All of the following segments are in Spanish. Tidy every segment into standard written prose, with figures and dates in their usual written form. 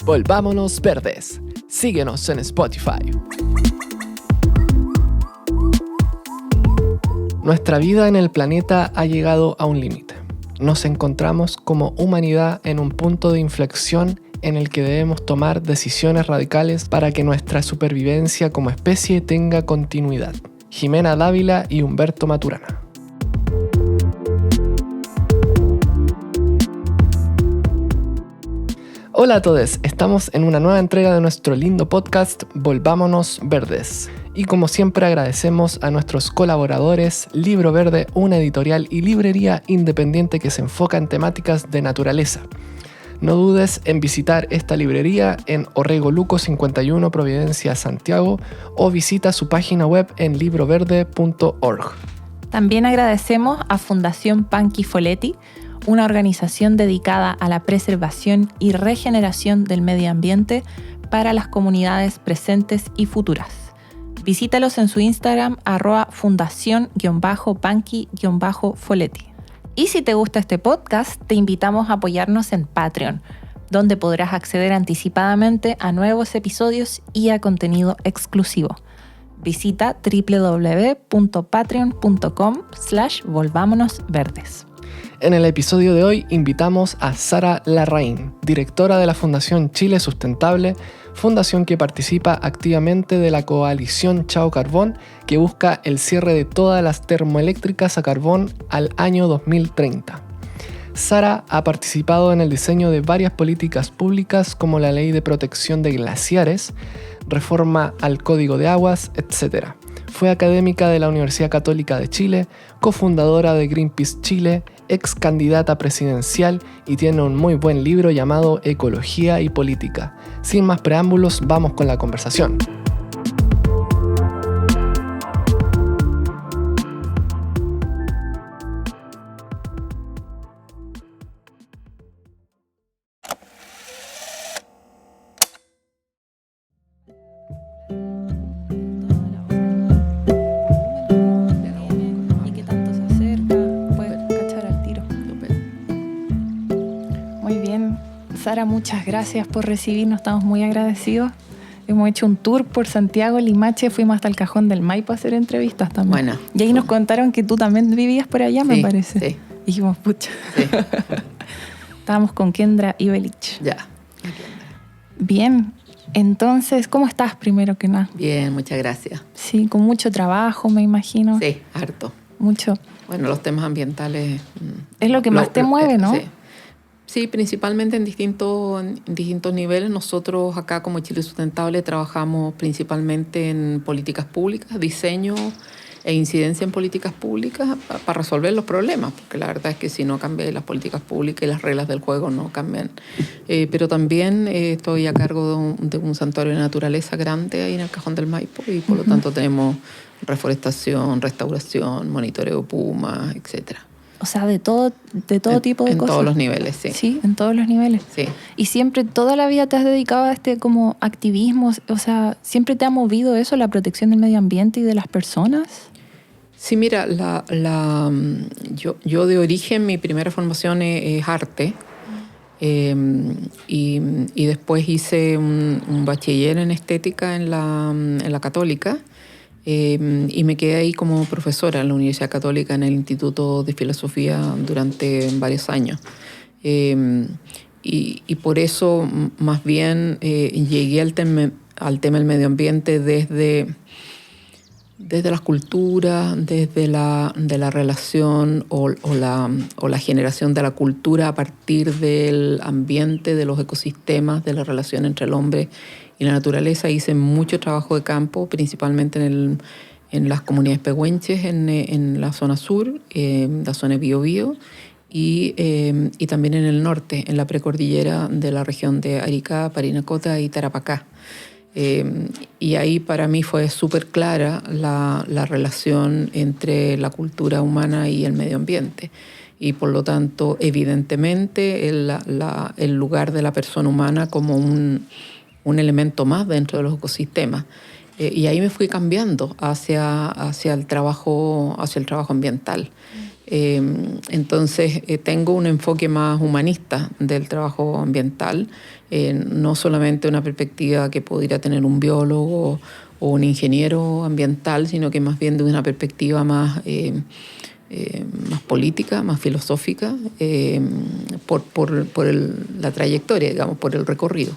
Volvámonos Verdes. Síguenos en Spotify. Nuestra vida en el planeta ha llegado a un límite. Nos encontramos como humanidad en un punto de inflexión en el que debemos tomar decisiones radicales para que nuestra supervivencia como especie tenga continuidad. Jimena Dávila y Humberto Maturana. Hola a todos, estamos en una nueva entrega de nuestro lindo podcast Volvámonos Verdes. Y como siempre agradecemos a nuestros colaboradores Libro Verde, una editorial y librería independiente que se enfoca en temáticas de naturaleza. No dudes en visitar esta librería en Orrego Luco 51, Providencia, Santiago, o visita su página web en libroverde.org. También agradecemos a Fundación Panchi Folletti, una organización dedicada a la preservación y regeneración del medio ambiente para las comunidades presentes y futuras. Visítalos en su Instagram @fundación_panchi_folletti. Y si te gusta este podcast, te invitamos a apoyarnos en Patreon, donde podrás acceder anticipadamente a nuevos episodios y a contenido exclusivo. Visita www.patreon.com/volvámonosverdes. En el episodio de hoy invitamos a Sara Larraín, directora de la Fundación Chile Sustentable, fundación que participa activamente de la coalición Chao Carbón, que busca el cierre de todas las termoeléctricas a carbón al año 2030. Sara ha participado en el diseño de varias políticas públicas como la Ley de Protección de Glaciares, reforma al Código de Aguas, etc. Fue académica de la Universidad Católica de Chile, cofundadora de Greenpeace Chile, ex candidata presidencial y tiene un muy buen libro llamado Ecología y Política. Sin más preámbulos, vamos con la conversación. Sara, muchas gracias por recibirnos, estamos muy agradecidos. Hemos hecho un tour por Santiago, Limache, fuimos hasta el Cajón del Maipo a hacer entrevistas también. Bueno. Y ahí nos contaron que tú también vivías por allá, me parece. Sí. Y dijimos, pucha. Sí. Estábamos con Kendra Ibelich. Ya. Bien, entonces, ¿cómo estás primero que nada? Bien, muchas gracias. Sí, con mucho trabajo, me imagino. Sí, harto. Mucho. Bueno, los temas ambientales... Es lo que más te mueve, ¿no? Sí. Sí, principalmente en distintos niveles. Nosotros acá como Chile Sustentable trabajamos principalmente en políticas públicas, diseño e incidencia en políticas públicas para resolver los problemas, porque la verdad es que si no cambian las políticas públicas y las reglas del juego no cambian. Pero también estoy a cargo de un santuario de naturaleza grande ahí en el Cajón del Maipo y por lo tanto tenemos reforestación, restauración, monitoreo de pumas, etcétera. O sea, de todo tipo de cosas. En todos los niveles, sí. Sí, en todos los niveles. Sí. Y siempre, toda la vida te has dedicado a como activismo, o sea, ¿siempre te ha movido eso, la protección del medio ambiente y de las personas? Sí, mira, yo de origen, mi primera formación es arte. Y después hice un bachiller en estética en la Católica. Y me quedé ahí como profesora en la Universidad Católica en el Instituto de Filosofía durante varios años. Y por eso más bien llegué al tema del medio ambiente desde las culturas, desde la relación o la generación de la cultura a partir del ambiente, de los ecosistemas, de la relación entre el hombre y la naturaleza. Hice mucho trabajo de campo, principalmente en las comunidades pehuenches, en la zona sur, la zona de Biobío, y también en el norte, en la precordillera de la región de Arica, Parinacota y Tarapacá. Y ahí para mí fue súper clara la relación entre la cultura humana y el medio ambiente. Y por lo tanto, evidentemente, el lugar de la persona humana como un elemento más dentro de los ecosistemas. Y ahí me fui cambiando hacia el trabajo ambiental. Entonces, tengo un enfoque más humanista del trabajo ambiental, no solamente una perspectiva que podría tener un biólogo o un ingeniero ambiental, sino que más bien de una perspectiva más política, más filosófica, por la trayectoria, digamos, por el recorrido.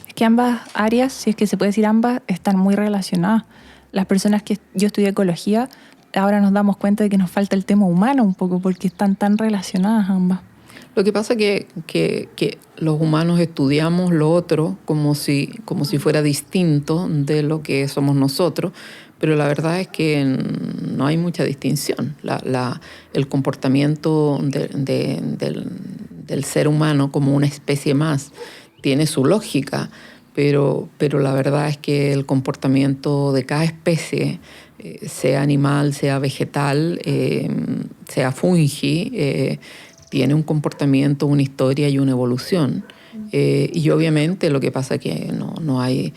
Es que ambas áreas, si es que se puede decir ambas, están muy relacionadas. Las personas que yo estudié ecología, ahora nos damos cuenta de que nos falta el tema humano un poco, porque están tan relacionadas ambas. Lo que pasa es que los humanos estudiamos lo otro como si fuera distinto de lo que somos nosotros, pero la verdad es que no hay mucha distinción. El comportamiento del ser humano como una especie más tiene su lógica, pero la verdad es que el comportamiento de cada especie, sea animal, sea vegetal, sea fungi, tiene un comportamiento, una historia y una evolución. Y obviamente lo que pasa es que no hay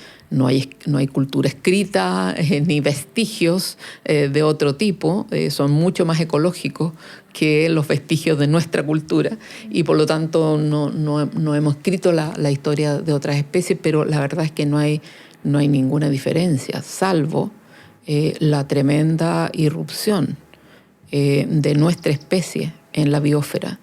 cultura escrita ni vestigios de otro tipo. Son mucho más ecológicos que los vestigios de nuestra cultura y por lo tanto no hemos escrito la historia de otras especies, pero la verdad es que no hay ninguna diferencia, salvo la tremenda irrupción de nuestra especie en la biosfera,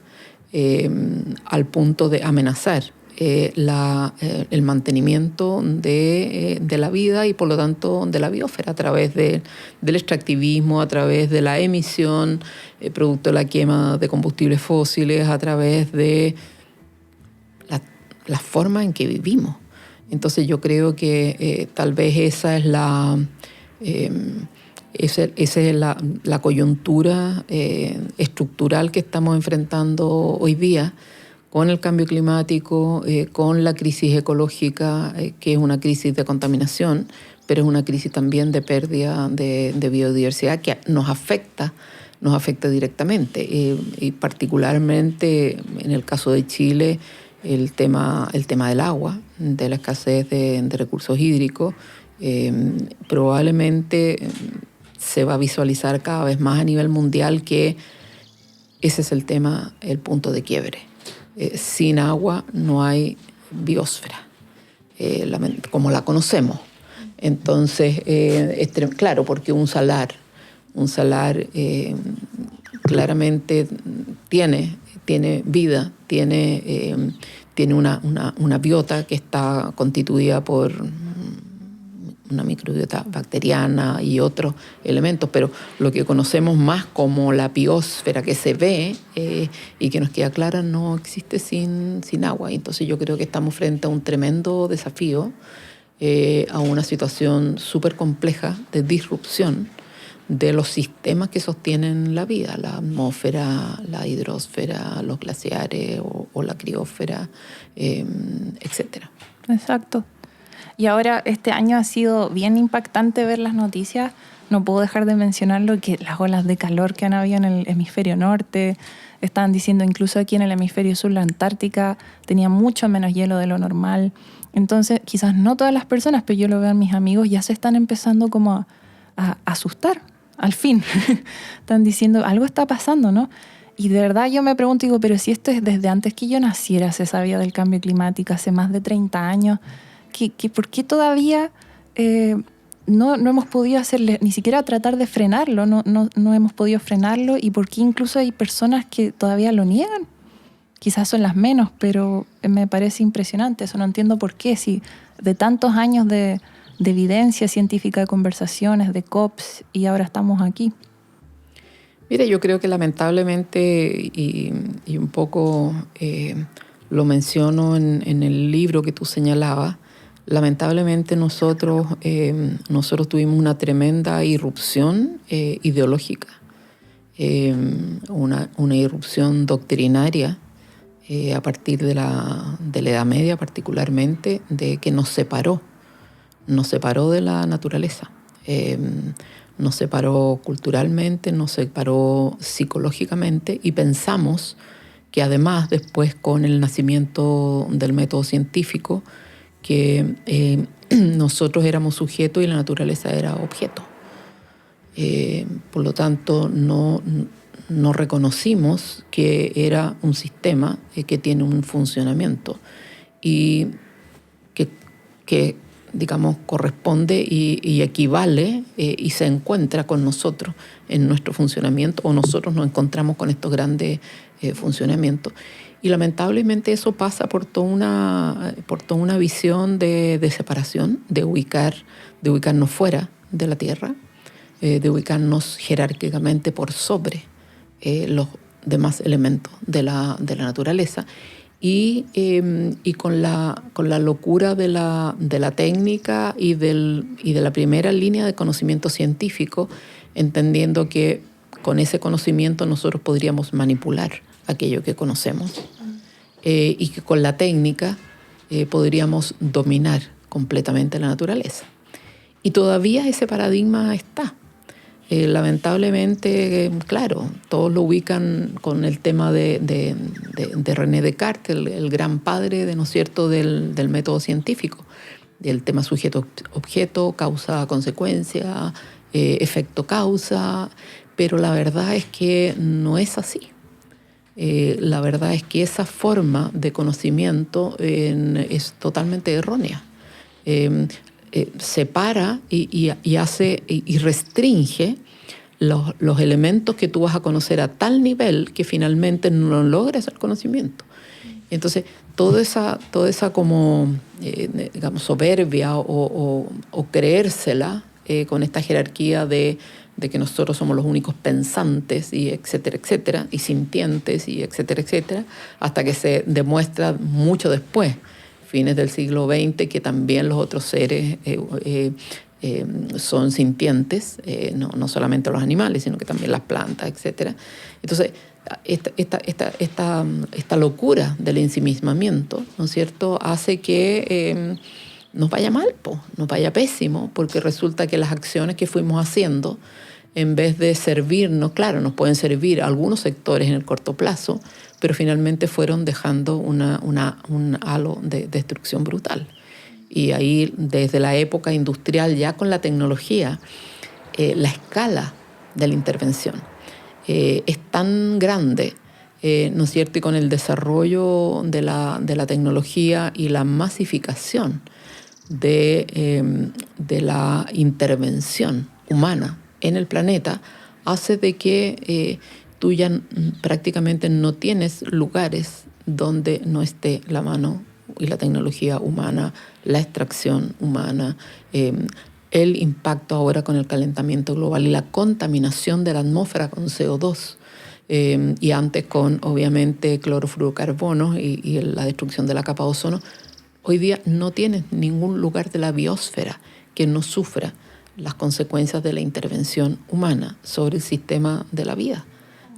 al punto de amenazar el mantenimiento de la vida y por lo tanto de la biosfera a través del extractivismo, a través de la emisión producto de la quema de combustibles fósiles, a través de la forma en que vivimos. Entonces yo creo que tal vez esa es la coyuntura estructural que estamos enfrentando hoy día con el cambio climático, con la crisis ecológica, que es una crisis de contaminación, pero es una crisis también de pérdida de biodiversidad que nos afecta directamente. Y particularmente en el caso de Chile, el tema del agua, de la escasez de recursos hídricos, probablemente se va a visualizar cada vez más a nivel mundial que ese es el tema, el punto de quiebre. Sin agua no hay biosfera, como la conocemos. Entonces, claro, porque un salar claramente tiene vida, tiene una biota que está constituida por una microbiota bacteriana y otros elementos, pero lo que conocemos más como la biosfera que se ve y que nos queda clara no existe sin agua. Entonces yo creo que estamos frente a un tremendo desafío, a una situación súper compleja de disrupción de los sistemas que sostienen la vida, la atmósfera, la hidrosfera, los glaciares o la criósfera, etcétera. Exacto. Y ahora este año ha sido bien impactante ver las noticias. No puedo dejar de mencionarlo, que las olas de calor que han habido en el hemisferio norte, estaban diciendo incluso aquí en el hemisferio sur, la Antártica tenía mucho menos hielo de lo normal. Entonces, quizás no todas las personas, pero yo lo veo en mis amigos, ya se están empezando como a asustar, al fin. Están diciendo, algo está pasando, ¿no? Y de verdad yo me pregunto, digo, pero si esto es desde antes que yo naciera, se sabía del cambio climático, hace más de 30 años, ¿por qué todavía no hemos podido hacerle, ni siquiera tratar de frenarlo, no hemos podido frenarlo? ¿Y por qué incluso hay personas que todavía lo niegan? Quizás son las menos, pero me parece impresionante eso. No entiendo por qué, si de tantos años de evidencia científica, de conversaciones, de COPs, y ahora estamos aquí. Mire, yo creo que lamentablemente, y un poco lo menciono en el libro que tú señalabas, lamentablemente nosotros tuvimos una tremenda irrupción ideológica, una irrupción doctrinaria a partir de la Edad Media particularmente, de que nos separó de la naturaleza, nos separó culturalmente, nos separó psicológicamente y pensamos que además después con el nacimiento del método científico que nosotros éramos sujetos y la naturaleza era objeto. Por lo tanto, no reconocimos que era un sistema que tiene un funcionamiento y que digamos, corresponde y equivale y se encuentra con nosotros en nuestro funcionamiento, o nosotros nos encontramos con estos grandes funcionamientos. Y lamentablemente eso pasa por toda una visión de separación, de ubicarnos fuera de la Tierra, de ubicarnos jerárquicamente por sobre los demás elementos de la naturaleza. Y con la locura de la técnica y de la primera línea de conocimiento científico, entendiendo que con ese conocimiento nosotros podríamos manipular aquello que conocemos, y que con la técnica podríamos dominar completamente la naturaleza. Y todavía ese paradigma está. Lamentablemente, claro, todos lo ubican con el tema de René Descartes, el gran padre ¿no es cierto?, del método científico, del tema sujeto-objeto, causa-consecuencia, efecto-causa, pero la verdad es que no es así. La verdad es que esa forma de conocimiento es totalmente errónea. Separa y hace y restringe los elementos que tú vas a conocer a tal nivel que finalmente no logras el conocimiento. Entonces, toda esa como, digamos, soberbia o creérsela con esta jerarquía de que nosotros somos los únicos pensantes y etcétera, y sintientes y etcétera, hasta que se demuestra mucho después, fines del siglo XX, que también los otros seres son sintientes, no solamente los animales, sino que también las plantas, etc. Entonces, esta locura del ensimismamiento, ¿no es cierto?, hace que nos vaya mal, nos vaya pésimo, porque resulta que las acciones que fuimos haciendo, en vez de servirnos, claro, nos pueden servir algunos sectores en el corto plazo, pero finalmente fueron dejando un halo de destrucción brutal. Y ahí, desde la época industrial, ya con la tecnología, la escala de la intervención es tan grande, ¿no es cierto?, y con el desarrollo de la tecnología y la masificación de la intervención humana en el planeta, hace de que tú ya prácticamente no tienes lugares donde no esté la mano y la tecnología humana, la extracción humana, el impacto ahora con el calentamiento global y la contaminación de la atmósfera con CO2, y antes con, obviamente, clorofluorocarbonos y la destrucción de la capa de ozono. Hoy día no tienes ningún lugar de la biosfera que no sufra las consecuencias de la intervención humana sobre el sistema de la vida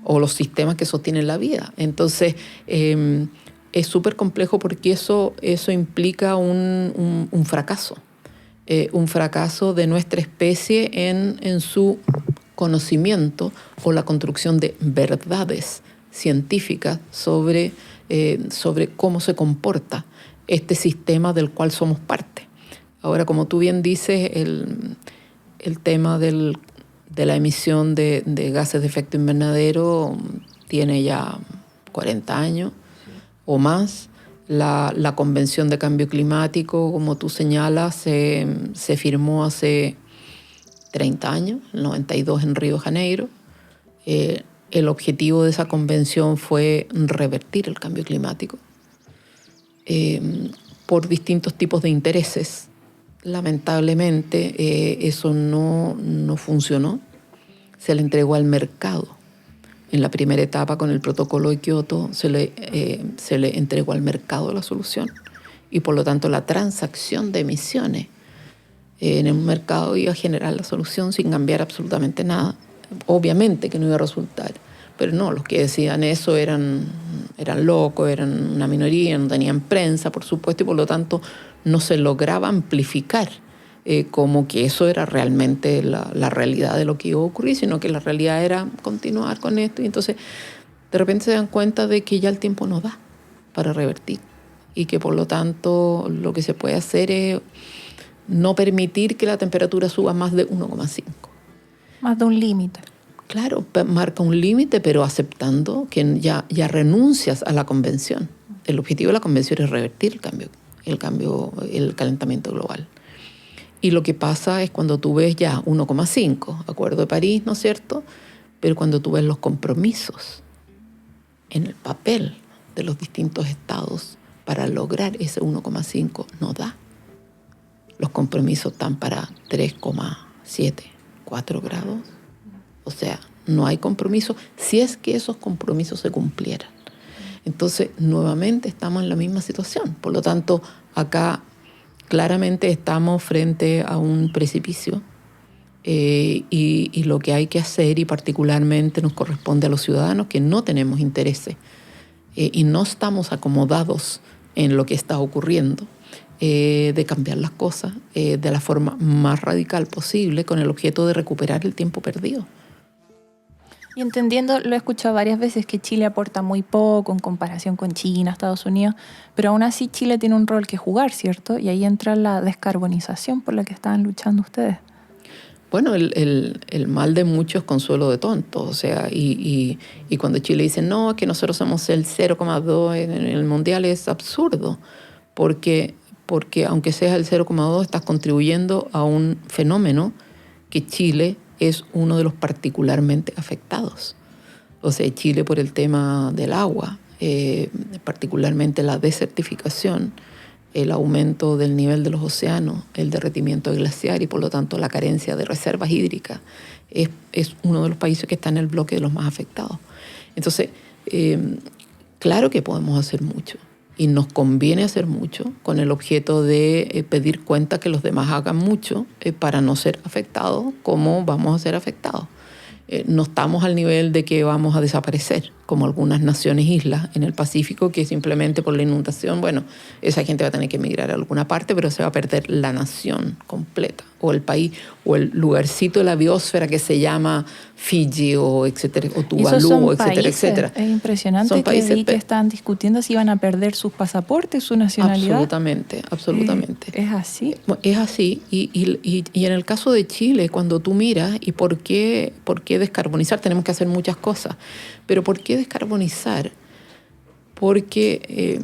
o los sistemas que sostienen la vida. Entonces, es súper complejo porque eso implica un fracaso de nuestra especie en su conocimiento o la construcción de verdades científicas sobre cómo se comporta este sistema del cual somos parte. Ahora, como tú bien dices, el tema de la emisión de gases de efecto invernadero tiene ya 40 años o más. La Convención de Cambio Climático, como tú señalas, se firmó hace 30 años, el 92 en Río de Janeiro. El objetivo de esa convención fue revertir el cambio climático por distintos tipos de intereses. Lamentablemente eso no funcionó. Se le entregó al mercado. En la primera etapa, con el protocolo de Kioto, se le entregó al mercado la solución, y por lo tanto la transacción de emisiones en el mercado iba a generar la solución sin cambiar absolutamente nada. Obviamente que no iba a resultar, pero no, los que decían eso eran locos, eran una minoría, no tenían prensa, por supuesto, y por lo tanto no se lograba amplificar como que eso era realmente la realidad de lo que iba a ocurrir, sino que la realidad era continuar con esto. Y entonces de repente se dan cuenta de que ya el tiempo no da para revertir, y que por lo tanto lo que se puede hacer es no permitir que la temperatura suba más de 1,5. Más de un límite. Claro, marca un límite, pero aceptando que ya renuncias a la convención. El objetivo de la convención es revertir el calentamiento global. Y lo que pasa es cuando tú ves ya 1,5, Acuerdo de París, ¿no es cierto? Pero cuando tú ves los compromisos en el papel de los distintos estados para lograr ese 1,5, no da. Los compromisos están para 3,7, 4 grados. O sea, no hay compromiso si es que esos compromisos se cumplieran. Entonces, nuevamente estamos en la misma situación. Por lo tanto, acá claramente estamos frente a un precipicio y lo que hay que hacer, y particularmente nos corresponde a los ciudadanos que no tenemos intereses y no estamos acomodados en lo que está ocurriendo, de cambiar las cosas de la forma más radical posible con el objeto de recuperar el tiempo perdido. Y entendiendo, lo he escuchado varias veces, que Chile aporta muy poco en comparación con China, Estados Unidos, pero aún así Chile tiene un rol que jugar, ¿cierto? Y ahí entra la descarbonización por la que estaban luchando ustedes. Bueno, el mal de muchos, consuelo de tontos. O sea, y cuando Chile dice, no, que nosotros somos el 0,2 en el mundial, es absurdo. Porque aunque seas el 0,2, estás contribuyendo a un fenómeno que Chile es uno de los particularmente afectados. O sea, Chile por el tema del agua, particularmente la desertificación, el aumento del nivel de los océanos, el derretimiento glaciar y por lo tanto la carencia de reservas hídricas, es uno de los países que está en el bloque de los más afectados. Entonces, claro que podemos hacer mucho y nos conviene hacer mucho con el objeto de pedir cuenta que los demás hagan mucho para no ser afectados como vamos a ser afectados. No estamos al nivel de que vamos a desaparecer, como algunas naciones islas en el Pacífico, que simplemente por la inundación, bueno, esa gente va a tener que emigrar a alguna parte, pero se va a perder la nación completa, o el país, o el lugarcito de la biosfera que se llama Fiji, o etcétera, o Tuvalu, etcétera, etcétera. Es impresionante son países, que vi que están discutiendo si iban a perder sus pasaportes, su nacionalidad. Absolutamente, absolutamente. ¿Es así? Es así, y en el caso de Chile, cuando tú miras, ¿y por qué descarbonizar? Tenemos que hacer muchas cosas, pero ¿por qué descarbonizar? Porque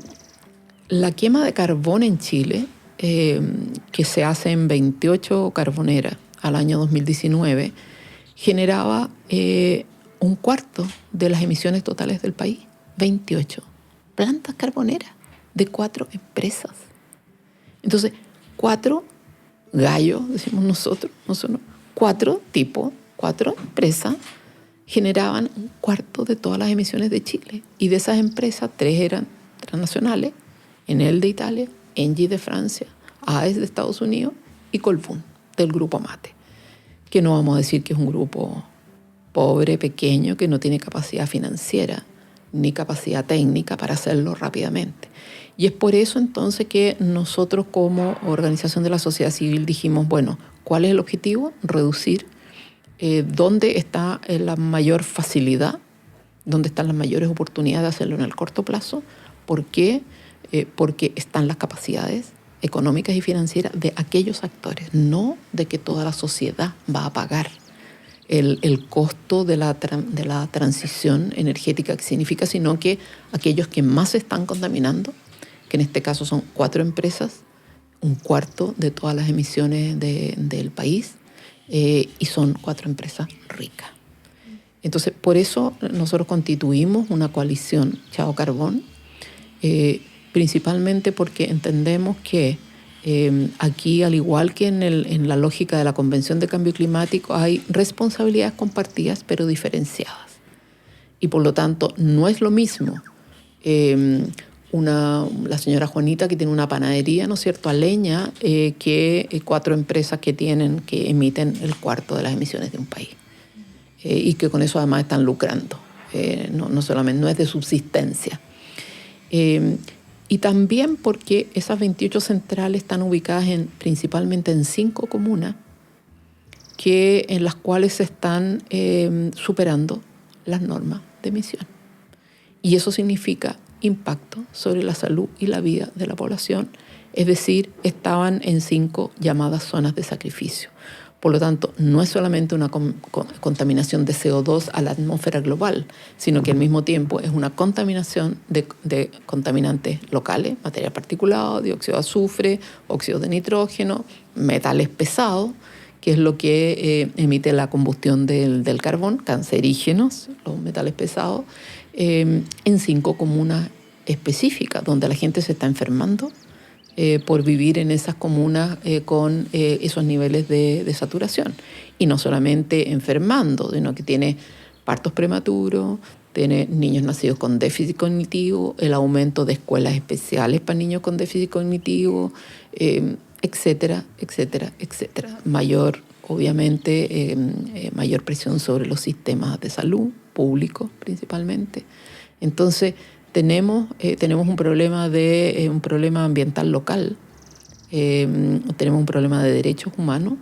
la quema de carbón en Chile, que se hace en 28 carboneras al año 2019, generaba un cuarto de las emisiones totales del país. 28 plantas carboneras de 4 empresas. Entonces, 4 gallos, decimos nosotros, 4 empresas generaban un cuarto de todas las emisiones de Chile. Y de esas empresas, 3 eran transnacionales: Enel de Italia, Engie de Francia, AES de Estados Unidos y Colbún del grupo Mate, que no vamos a decir que es un grupo pobre, pequeño, que no tiene capacidad financiera ni capacidad técnica para hacerlo rápidamente. Y es por eso entonces que nosotros como organización de la sociedad civil dijimos, bueno, ¿cuál es el objetivo? Reducir dónde está la mayor facilidad, dónde están las mayores oportunidades de hacerlo en el corto plazo. ¿Por qué? Porque están las capacidades económicas y financieras de aquellos actores, no de que toda la sociedad va a pagar el costo de la transición energética que significa, sino que aquellos que más están contaminando, que en este caso son 4 empresas, un cuarto de todas las emisiones del país, y son 4 empresas ricas. Entonces, por eso nosotros constituimos una coalición Chao Carbón, principalmente porque entendemos que aquí, al igual que en la lógica de la Convención de Cambio Climático, hay responsabilidades compartidas pero diferenciadas. Y por lo tanto, no es lo mismo la señora Juanita, que tiene una panadería, ¿no es cierto?, a leña, que 4 empresas que emiten el cuarto de las emisiones de un país. Y que con eso además están lucrando. No solamente, no es de subsistencia. Y también porque esas 28 centrales están ubicadas principalmente en 5 comunas en las cuales se están superando las normas de emisión. Y eso significa impacto sobre la salud y la vida de la población. Es decir, estaban en 5 llamadas zonas de sacrificio. Por lo tanto, no es solamente una contaminación de CO2 a la atmósfera global, sino que al mismo tiempo es una contaminación de contaminantes locales, material particulado, dióxido de azufre, óxido de nitrógeno, metales pesados, que es lo que emite la combustión del carbón, cancerígenos, los metales pesados, en 5 comunas específicas, donde la gente se está enfermando por vivir en esas comunas con esos niveles de saturación. Y no solamente enfermando, sino que tiene partos prematuros, tiene niños nacidos con déficit cognitivo, el aumento de escuelas especiales para niños con déficit cognitivo, etcétera, etcétera, etcétera. Mayor, obviamente, mayor presión sobre los sistemas de salud públicos principalmente. Entonces, tenemos un problema un problema ambiental local, tenemos un problema de derechos humanos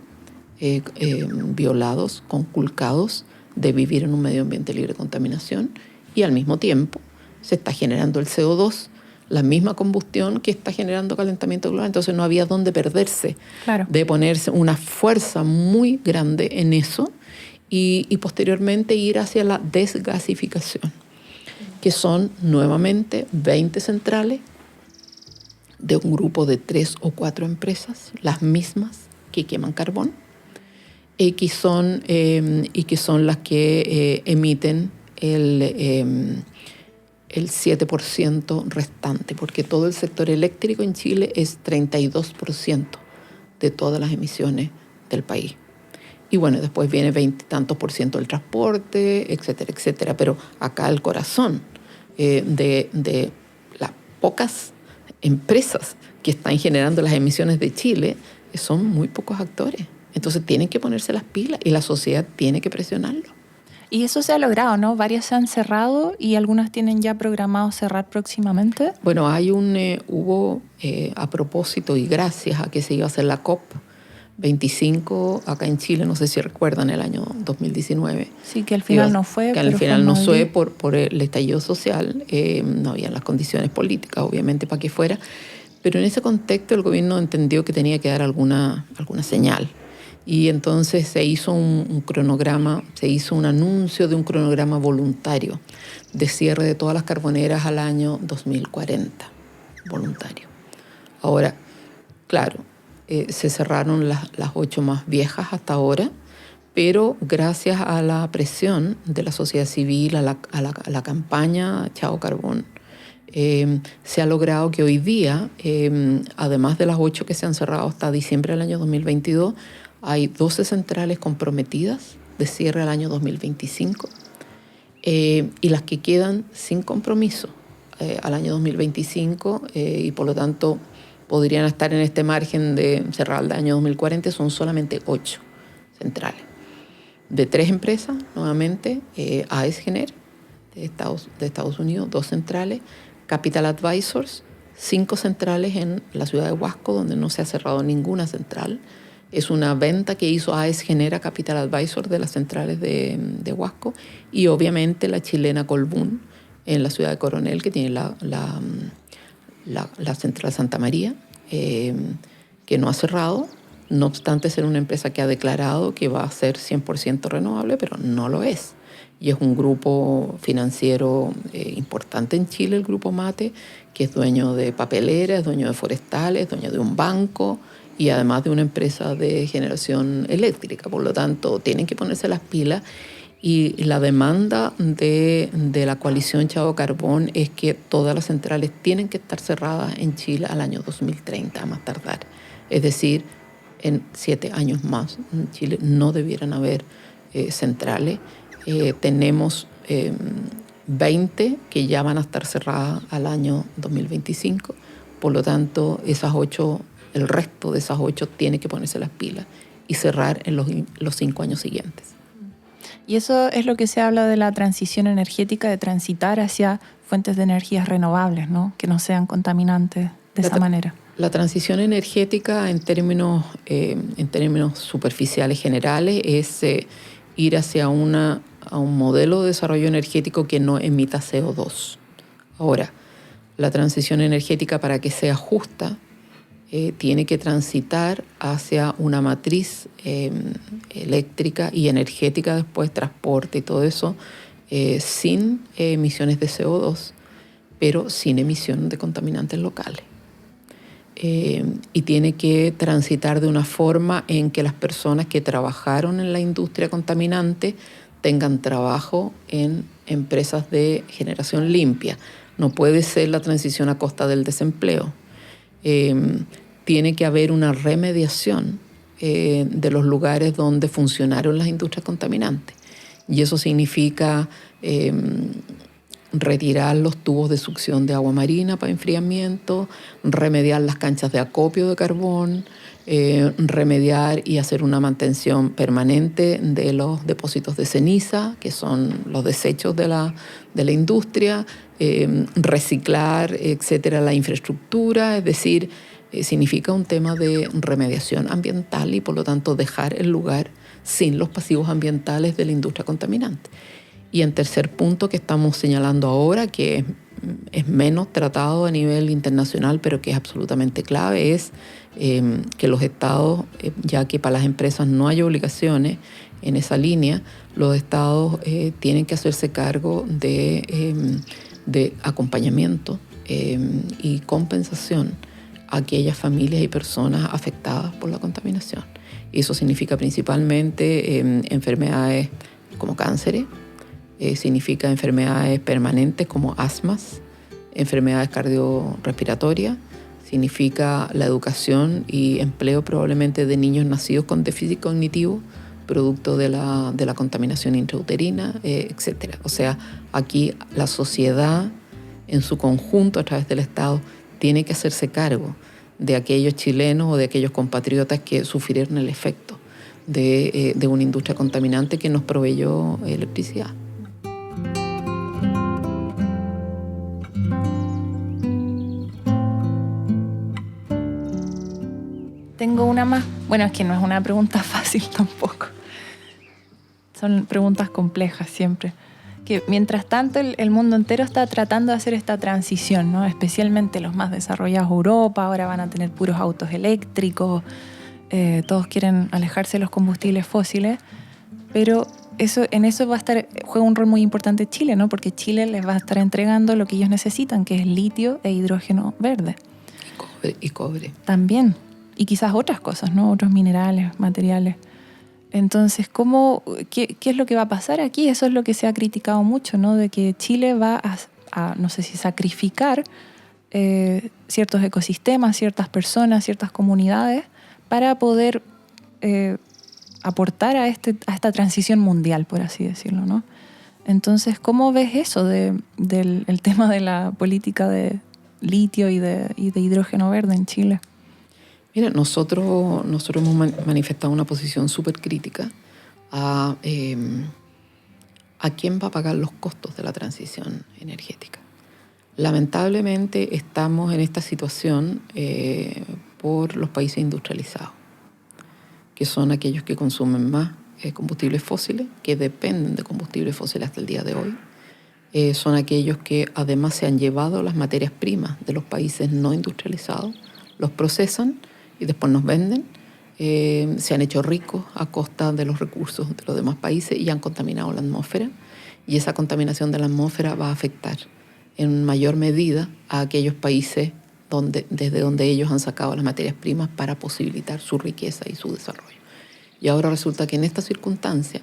violados, conculcados, de vivir en un medio ambiente libre de contaminación, y al mismo tiempo se está generando el CO2, la misma combustión que está generando calentamiento global. Entonces no había dónde perderse, claro, de ponerse una fuerza muy grande en eso y posteriormente ir hacia la desgasificación, que son nuevamente 20 centrales de un grupo de 3 o 4 empresas, las mismas que queman carbón, y que son las que emiten el 7% restante, porque todo el sector eléctrico en Chile es 32% de todas las emisiones del país. Y bueno, después viene 20 y tantos por ciento del transporte, etcétera, etcétera. Pero acá el corazón de las pocas empresas que están generando las emisiones de Chile son muy pocos actores. Entonces tienen que ponerse las pilas y la sociedad tiene que presionarlo. Y eso se ha logrado, ¿no? Varias se han cerrado y algunas tienen ya programado cerrar próximamente. Bueno, hubo a propósito y gracias a que se iba a hacer la COP25 acá en Chile, no sé si recuerdan, el año 2019. Sí, que al final no fue. Que al final no fue por el estallido social, no había las condiciones políticas, obviamente, para que fuera. Pero en ese contexto el gobierno entendió que tenía que dar alguna señal. Y entonces se hizo un cronograma, se hizo un anuncio de un cronograma voluntario de cierre de todas las carboneras al año 2040, voluntario. Ahora, claro, se cerraron las 8 más viejas hasta ahora, pero gracias a la presión de la sociedad civil, a la campaña Chao Carbón, se ha logrado que hoy día, además de las 8 que se han cerrado hasta diciembre del año 2022, hay 12 centrales comprometidas de cierre al año 2025 y las que quedan sin compromiso al año 2025 y por lo tanto podrían estar en este margen de cerrar el año 2040 son solamente 8 centrales. De 3 empresas, nuevamente, AES Gener de Estados Unidos, 2 centrales, Capital Advisors, 5 centrales en la ciudad de Huasco, donde no se ha cerrado ninguna central. Es una venta que hizo AES Genera Capital Advisor de las centrales de Huasco y obviamente la chilena Colbún en la ciudad de Coronel, que tiene la central Santa María, que no ha cerrado, no obstante ser una empresa que ha declarado que va a ser 100% renovable, pero no lo es. Y es un grupo financiero importante en Chile, el Grupo Mate, que es dueño de papeleras, es dueño de forestales, es dueño de un banco, y además de una empresa de generación eléctrica. Por lo tanto, tienen que ponerse las pilas y la demanda de la coalición Chao Carbón es que todas las centrales tienen que estar cerradas en Chile al año 2030, a más tardar. Es decir, en 7 años más en Chile no debieran haber centrales. Tenemos 20 que ya van a estar cerradas al año 2025. Por lo tanto, el resto de esas 8 tiene que ponerse las pilas y cerrar en los 5 años siguientes. Y eso es lo que se habla de la transición energética, de transitar hacia fuentes de energías renovables, ¿no? Que no sean contaminantes de esa manera. La transición energética en términos superficiales generales es ir hacia a un modelo de desarrollo energético que no emita CO2. Ahora, la transición energética para que sea justa tiene que transitar hacia una matriz eléctrica y energética después, transporte y todo eso, sin emisiones de CO2, pero sin emisión de contaminantes locales. Y tiene que transitar de una forma en que las personas que trabajaron en la industria contaminante tengan trabajo en empresas de generación limpia. No puede ser la transición a costa del desempleo. Tiene que haber una remediación de los lugares donde funcionaron las industrias contaminantes. Y eso significa retirar los tubos de succión de agua marina para enfriamiento, remediar las canchas de acopio de carbón, remediar y hacer una mantención permanente de los depósitos de ceniza, que son los desechos de la industria, reciclar, etcétera, la infraestructura, es decir, significa un tema de remediación ambiental y por lo tanto dejar el lugar sin los pasivos ambientales de la industria contaminante. Y en tercer punto que estamos señalando ahora, que es menos tratado a nivel internacional, pero que es absolutamente clave, es que los estados, ya que para las empresas no hay obligaciones en esa línea, los estados tienen que hacerse cargo de acompañamiento y compensación a aquellas familias y personas afectadas por la contaminación. Y eso significa principalmente enfermedades como cánceres, significa enfermedades permanentes como asmas, enfermedades cardiorrespiratorias, significa la educación y empleo probablemente de niños nacidos con déficit cognitivo, producto de la contaminación intrauterina, etc. O sea, aquí la sociedad en su conjunto, a través del Estado, tiene que hacerse cargo de aquellos chilenos o de aquellos compatriotas que sufrieron el efecto de una industria contaminante que nos proveyó electricidad. Tengo una más. Bueno, es que no es una pregunta fácil tampoco. Son preguntas complejas siempre. Que mientras tanto el mundo entero está tratando de hacer esta transición, ¿no? Especialmente los más desarrollados, Europa, ahora van a tener puros autos eléctricos, todos quieren alejarse de los combustibles fósiles, pero en eso juega un rol muy importante Chile, ¿no? Porque Chile les va a estar entregando lo que ellos necesitan, que es litio e hidrógeno verde. Y cobre. También. Y quizás otras cosas, ¿no? Otros minerales, materiales. Entonces, qué es lo que va a pasar aquí? Eso es lo que se ha criticado mucho, ¿no? De que Chile va a no sé si sacrificar ciertos ecosistemas, ciertas personas, ciertas comunidades para poder aportar a esta transición mundial, por así decirlo, ¿no? Entonces, ¿cómo ves eso del tema de la política de litio y de hidrógeno verde en Chile? Mira, nosotros hemos manifestado una posición súper crítica a quién va a pagar los costos de la transición energética. Lamentablemente estamos en esta situación por los países industrializados, que son aquellos que consumen más combustibles fósiles, que dependen de combustibles fósiles hasta el día de hoy. Son aquellos que además se han llevado las materias primas de los países no industrializados, los procesan y después nos venden, se han hecho ricos a costa de los recursos de los demás países y han contaminado la atmósfera, y esa contaminación de la atmósfera va a afectar en mayor medida a aquellos países desde donde ellos han sacado las materias primas para posibilitar su riqueza y su desarrollo. Y ahora resulta que en esta circunstancia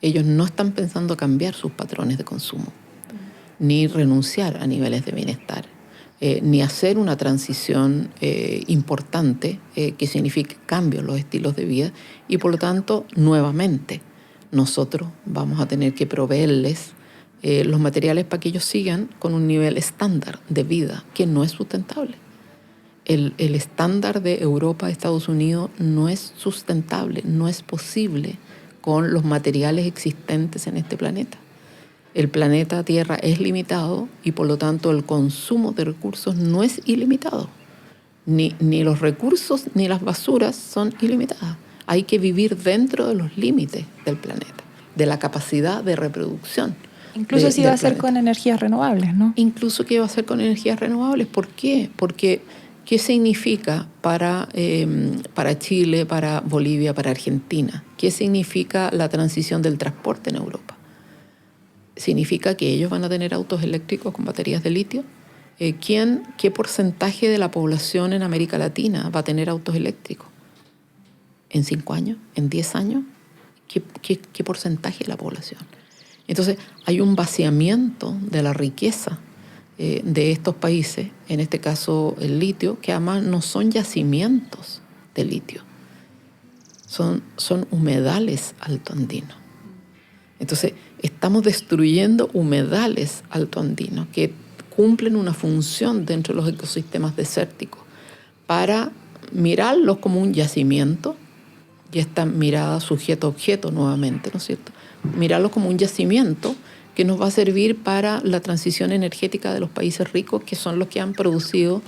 ellos no están pensando cambiar sus patrones de consumo, ni renunciar a niveles de bienestar, ni hacer una transición importante que signifique cambios en los estilos de vida, y por lo tanto, nuevamente, nosotros vamos a tener que proveerles los materiales para que ellos sigan con un nivel estándar de vida que no es sustentable. El estándar de Europa, Estados Unidos, no es sustentable, no es posible con los materiales existentes en este planeta. El planeta Tierra es limitado y por lo tanto el consumo de recursos no es ilimitado. Ni los recursos ni las basuras son ilimitadas. Hay que vivir dentro de los límites del planeta, de la capacidad de reproducción. Incluso si va a ser con energías renovables, ¿no? Incluso que va a ser con energías renovables. ¿Por qué? Porque ¿Qué significa para Chile, para Bolivia, para Argentina? ¿Qué significa la transición del transporte en Europa? ¿Significa que ellos van a tener autos eléctricos con baterías de litio? ¿Qué porcentaje de la población en América Latina va a tener autos eléctricos? ¿En 5 años? ¿En 10 años? ¿Qué porcentaje de la población? Entonces, hay un vaciamiento de la riqueza de estos países, en este caso el litio, que además no son yacimientos de litio, son humedales altoandinos. Entonces, estamos destruyendo humedales altoandinos que cumplen una función dentro de los ecosistemas desérticos para mirarlos como un yacimiento, y esta mirada sujeto-objeto nuevamente, ¿no es cierto? Mirarlos como un yacimiento que nos va a servir para la transición energética de los países ricos, que son los que han producido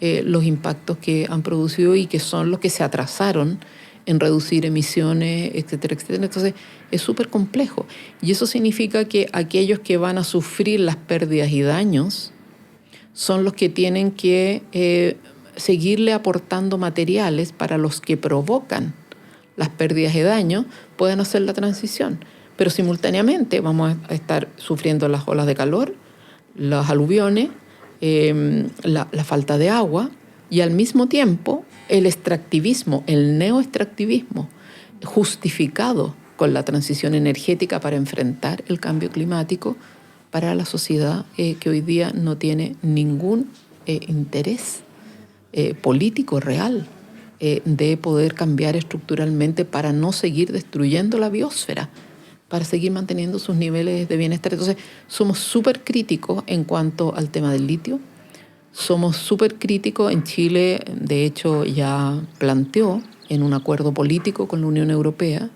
los impactos que han producido y que son los que se atrasaron en reducir emisiones, etcétera, etcétera. Entonces, es súper complejo. Y eso significa que aquellos que van a sufrir las pérdidas y daños son los que tienen que seguirle aportando materiales para los que provocan las pérdidas y daños puedan hacer la transición. Pero simultáneamente vamos a estar sufriendo las olas de calor, los aluviones, la falta de agua y al mismo tiempo el extractivismo, el neoextractivismo justificado con la transición energética para enfrentar el cambio climático para la sociedad que hoy día no tiene ningún interés político real de poder cambiar estructuralmente para no seguir destruyendo la biosfera, para seguir manteniendo sus niveles de bienestar. Entonces, somos súper críticos en cuanto al tema del litio. Somos súper críticos. En Chile, de hecho, ya planteó en un acuerdo político con la Unión Europea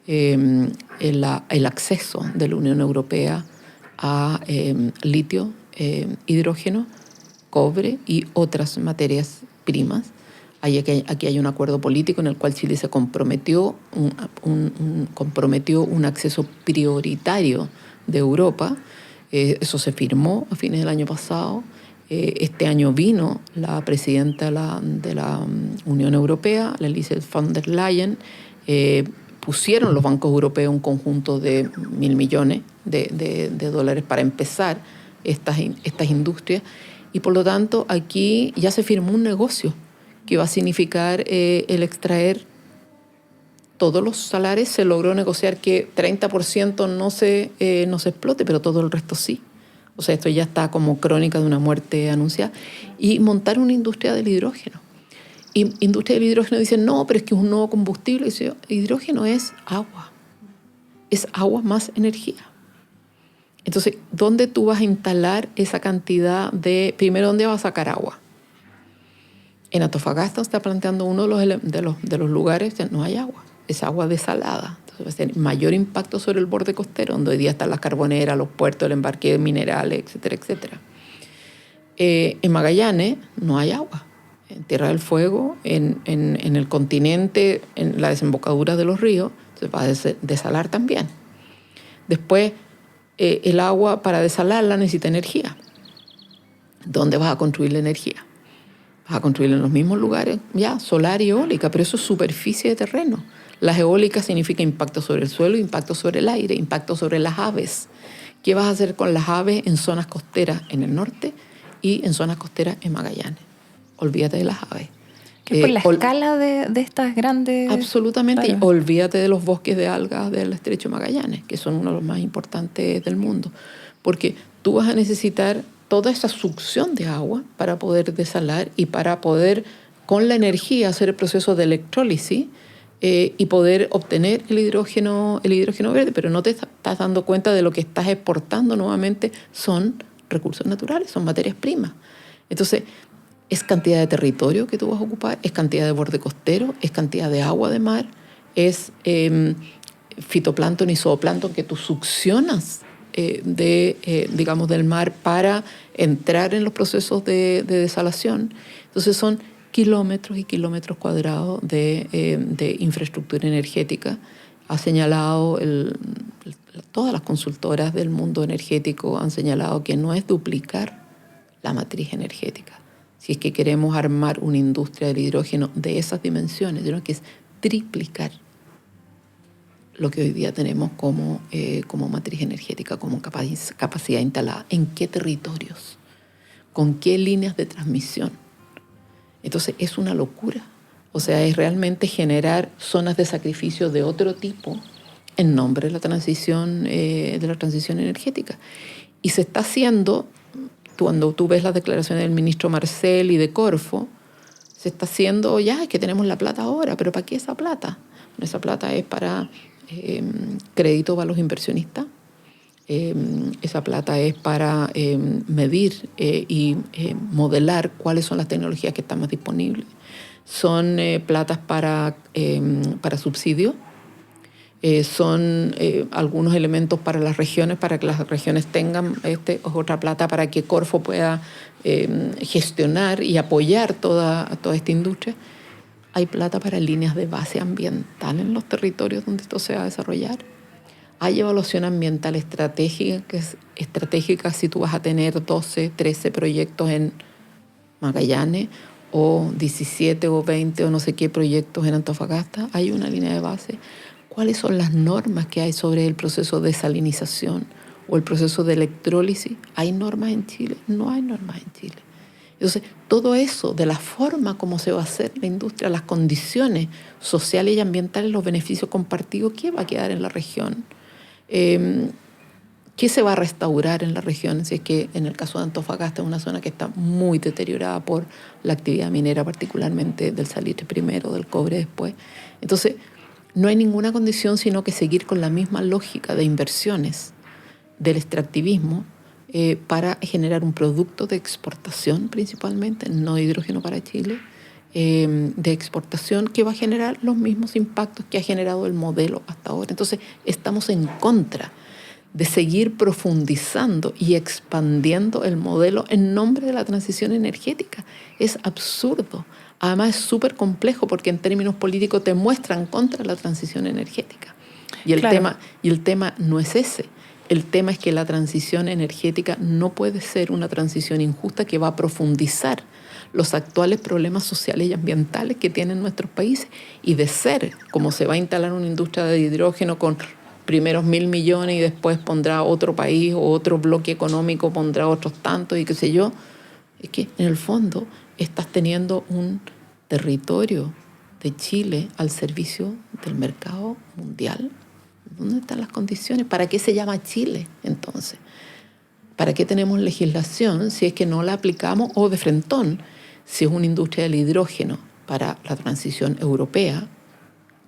el acceso de la Unión Europea a litio, hidrógeno, cobre y otras materias primas. Aquí hay un acuerdo político en el cual Chile se comprometió un acceso prioritario de Europa. Eso se firmó a fines del año pasado. Este año vino la presidenta de la Unión Europea, la Ursula von der Leyen. Pusieron los bancos europeos un conjunto de 1.000 millones de dólares para empezar estas industrias. Y por lo tanto, aquí ya se firmó un negocio que va a significar el extraer todos los salares. Se logró negociar que 30% no se explote, pero todo el resto sí. O sea, esto ya está como crónica de una muerte anunciada. Y montar una industria del hidrógeno. Y industria del hidrógeno dicen, no, pero es que es un nuevo combustible. Y dice, hidrógeno es agua. Es agua más energía. Entonces, ¿dónde tú vas a instalar esa cantidad de... Primero, ¿dónde vas a sacar agua? En Antofagasta está planteando uno de los lugares que no hay agua. Es agua desalada. Entonces va a tener mayor impacto sobre el borde costero, donde hoy día están las carboneras, los puertos, el embarque de minerales, etcétera, etcétera. En Magallanes no hay agua. En Tierra del Fuego, en el continente, en la desembocadura de los ríos, se va a desalar también. Después, el agua para desalarla necesita energía. ¿Dónde vas a construir la energía? Vas a construirla en los mismos lugares, ya, solar y eólica, pero eso es superficie de terreno. Las eólicas significa impacto sobre el suelo, impacto sobre el aire, impacto sobre las aves. ¿Qué vas a hacer con las aves en zonas costeras en el norte y en zonas costeras en Magallanes? Olvídate de las aves. Que por la escala de estas grandes... Absolutamente. Y olvídate de los bosques de algas del Estrecho de Magallanes, que son uno de los más importantes del mundo. Porque tú vas a necesitar toda esa succión de agua para poder desalar y para poder, con la energía, hacer el proceso de electrólisis y poder obtener el hidrógeno verde. Pero no te estás dando cuenta de lo que estás exportando nuevamente son recursos naturales, son materias primas. Entonces, es cantidad de territorio que tú vas a ocupar, es cantidad de borde costero, es cantidad de agua de mar, es fitoplancton y zooplancton que tú succionas digamos, del mar para entrar en los procesos de desalación. Entonces son kilómetros y kilómetros cuadrados de infraestructura energética. Ha señalado, todas las consultoras del mundo energético han señalado que no es duplicar la matriz energética, si es que queremos armar una industria del hidrógeno de esas dimensiones, que es triplicar lo que hoy día tenemos como matriz energética, como capacidad instalada. ¿En qué territorios? ¿Con qué líneas de transmisión? Entonces es una locura. O sea, es realmente generar zonas de sacrificio de otro tipo en nombre de la transición energética. Y se está haciendo, cuando tú ves las declaraciones del ministro Marcel y de Corfo, se está haciendo, ya es que tenemos la plata ahora, pero ¿para qué esa plata? Esa plata es para crédito para los inversionistas. Esa plata es para medir y modelar cuáles son las tecnologías que están más disponibles. Son platas para subsidio. Son algunos elementos para las regiones, para que las regiones tengan otra plata para que Corfo pueda gestionar y apoyar toda esta industria. Hay plata para líneas de base ambiental en los territorios donde esto se va a desarrollar. Hay evaluación ambiental estratégica si tú vas a tener 12, 13 proyectos en Magallanes o 17 o 20 o no sé qué proyectos en Antofagasta. Hay una línea de base. ¿Cuáles son las normas que hay sobre el proceso de desalinización o el proceso de electrólisis? ¿Hay normas en Chile? No hay normas en Chile. Entonces, todo eso, de la forma como se va a hacer la industria, las condiciones sociales y ambientales, los beneficios compartidos, ¿qué va a quedar en la región? ¿Qué se va a restaurar en la región? Si es que en el caso de Antofagasta es una zona que está muy deteriorada por la actividad minera, particularmente del salitre primero, del cobre después. Entonces, no hay ninguna condición sino que seguir con la misma lógica de inversiones del extractivismo para generar un producto de exportación principalmente, no hidrógeno para Chile, de exportación que va a generar los mismos impactos que ha generado el modelo hasta ahora. Entonces, estamos en contra de seguir profundizando y expandiendo el modelo en nombre de la transición energética. Es absurdo. Además, es súper complejo porque en términos políticos te muestran contra la transición energética. Y el tema no es ese. El tema es que la transición energética no puede ser una transición injusta que va a profundizar los actuales problemas sociales y ambientales que tienen nuestros países. Y de ser, como se va a instalar una industria de hidrógeno con primeros 1.000 millones y después pondrá otro país o otro bloque económico, pondrá otros tantos y qué sé yo, es que en el fondo estás teniendo un territorio de Chile al servicio del mercado mundial. ¿Dónde están las condiciones? ¿Para qué se llama Chile entonces? ¿Para qué tenemos legislación si es que no la aplicamos o de frentón? Si es una industria del hidrógeno para la transición europea,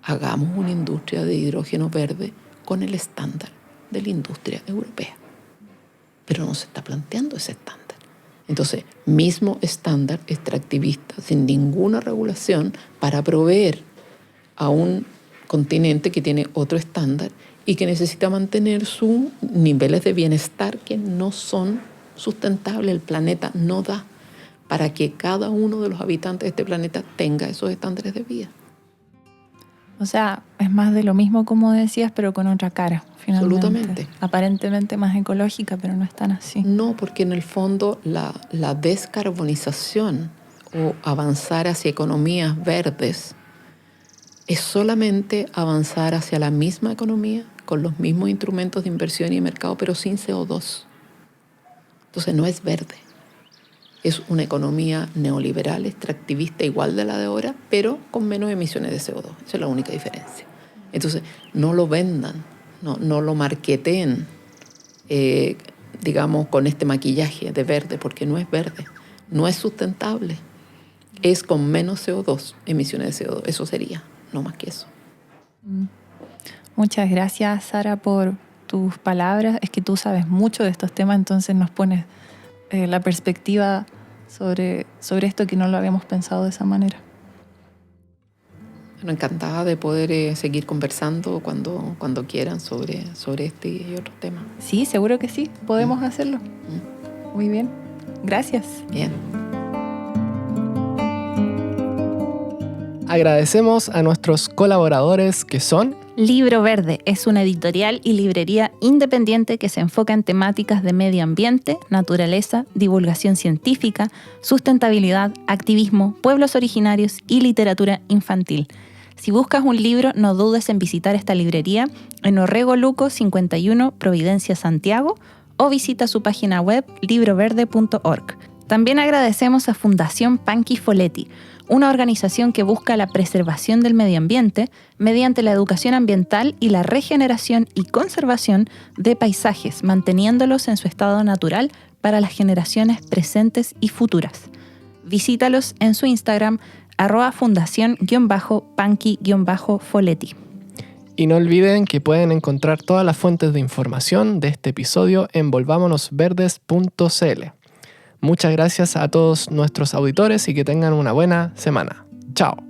hagamos una industria de hidrógeno verde con el estándar de la industria europea. Pero no se está planteando ese estándar. Entonces, mismo estándar extractivista, sin ninguna regulación, para proveer a un continente que tiene otro estándar y que necesita mantener sus niveles de bienestar que no son sustentables. El planeta no da para que cada uno de los habitantes de este planeta tenga esos estándares de vida. O sea, es más de lo mismo, como decías, pero con otra cara, finalmente. Absolutamente. Aparentemente más ecológica, pero no es tan así. No, porque en el fondo la descarbonización o avanzar hacia economías verdes es solamente avanzar hacia la misma economía con los mismos instrumentos de inversión y de mercado, pero sin CO2. Entonces no es verde. Es una economía neoliberal, extractivista, igual de la de ahora, pero con menos emisiones de CO2. Esa es la única diferencia. Entonces, no lo vendan, no lo marketeen, digamos, con este maquillaje de verde, porque no es verde, no es sustentable. Es con menos CO2, emisiones de CO2. Eso sería, no más que eso. Muchas gracias, Sara, por tus palabras. Es que tú sabes mucho de estos temas, entonces nos pones la perspectiva sobre esto que no lo habíamos pensado de esa manera. Bueno, encantada de poder seguir conversando cuando quieran sobre este y otros temas. Sí, seguro que sí, podemos hacerlo. Muy bien, gracias. Bien. Agradecemos a nuestros colaboradores que son Libro Verde es una editorial y librería independiente que se enfoca en temáticas de medio ambiente, naturaleza, divulgación científica, sustentabilidad, activismo, pueblos originarios y literatura infantil. Si buscas un libro, no dudes en visitar esta librería en Orrego Luco 51, Providencia, Santiago, o visita su página web libroverde.org. También agradecemos a Fundación Panchi Folletti, una organización que busca la preservación del medio ambiente mediante la educación ambiental y la regeneración y conservación de paisajes, manteniéndolos en su estado natural para las generaciones presentes y futuras. Visítalos en su Instagram @fundación_panchi_folletti. Y no olviden que pueden encontrar todas las fuentes de información de este episodio en volvámonosverdes.cl. Muchas gracias a todos nuestros auditores y que tengan una buena semana. Chao.